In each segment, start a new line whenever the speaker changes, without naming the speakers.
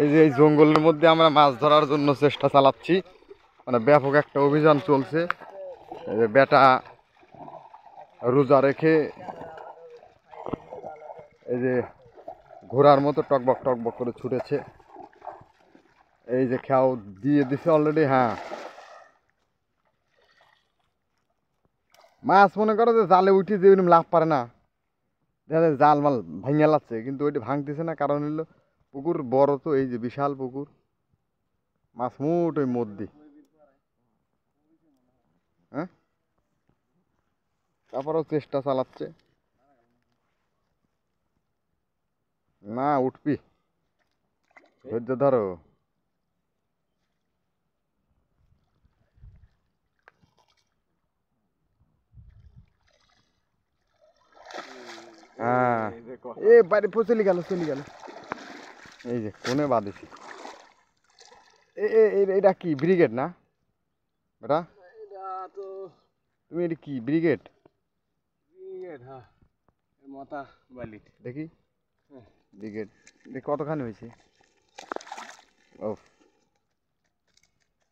এই যে এই জঙ্গলের মধ্যে আমরা মাছ ধরার জন্য চেষ্টা চালাচ্ছি, মানে ব্যাপক একটা অভিযান চলছে। এই যে বেটা রোজা রেখে এই যে ঘোড়ার মতো টকবক টকবক করে ছুটেছে। এই যে খেয়াও দিয়ে দিছে অলরেডি। হ্যাঁ, মাছ মনে করো যে জালে উঠে যে লাভ পারে না, দেখা যায় জাল মাল ভাঙে লাগছে, কিন্তু ওইটা ভাঙতেছে না। কারণ হলো পুকুর বড়, তো এই যে বিশাল পুকুর, মাছ মুট ওই মধ্যে। হ্যাঁ, তারপরেও চেষ্টা চালাচ্ছে। না, উঠবি, ধৈর্য ধরো। হ্যাঁ, এ বাইরে চলে গেল চলে গেল। এই যে কোনে বাঁধেছি। এটা কি ব্রিগেড না বেটা? তুমি এটা কি ব্রিগেড?
হ্যাঁ, মাথা বালি
দেখি ব্রিগেড। কতখানি হয়েছে? ও,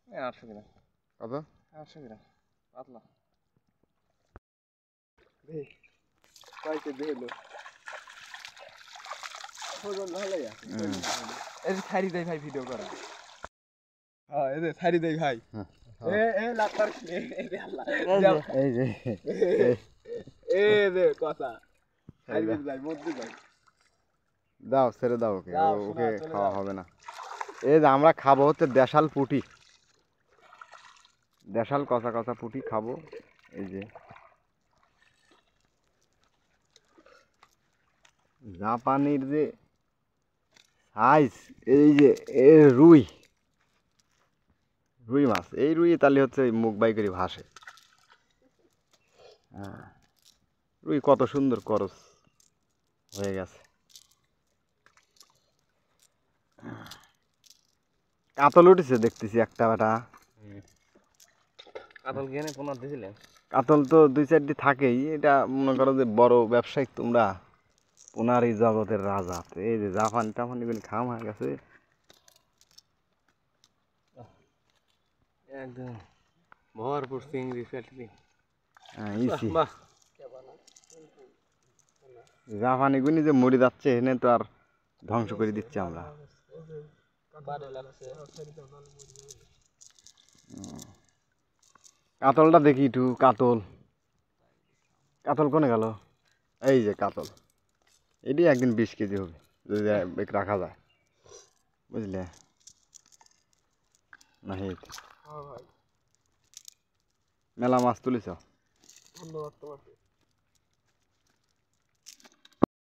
800 গ্রাম।
কত?
800 গ্রাম পাতলা।
কয়কে দিল?
এই যে ছাড়ি দেয় ভাই ভিডিও করা। হ্যাঁ, এই যে ছাড়ি দেয় ভাই। এ লাতার এই যে কথা ছাড়ি দেয় ভাই, মধ্যে যাই।
দাও, ছেড়ে দাও ওকে, ওকে খাওয়া হবে না। এই যে আমরা খাবো হচ্ছে দেশাল পুঁটি, দেশাল কচা কচা পুঁটি খাবো। এই যে জাপানির যে সাইজ, এই যে রুই, রুই মাছ, এই রুই তাহলে হচ্ছে মুখ বাই করে ভাসে। হ্যাঁ, রুই কত সুন্দর করস হয়ে গেছে। কাতল উঠেছে দেখতেছি একটা বেটা।
কাতল গেনে পোনা দিছিলেন?
কাতল তো 2-4টি থাকেই। এটা মনে করো যে বড় ব্যবসায়িক, তোমরা পোনার এই জগতের রাজা। এই যে জাপানি টাপানি গুলি খাম হয়ে গেছে
একদম ভরপুর চিংড়ি ফেটলি।
ইসি জাপানি গুনি যে মরে যাচ্ছে, এনে তো আর ধ্বংস করে দিচ্ছে আমরা। কাতলটা দেখি একটু। কাতল, কাতল কোনে গেল? এই যে কাতল, এটি একদিন 20 কেজি হবে যদি রাখা যায়, বুঝলে? নাহিদ মেলা মাছ তুলেছ?
ধন্যবাদ তোমাকে।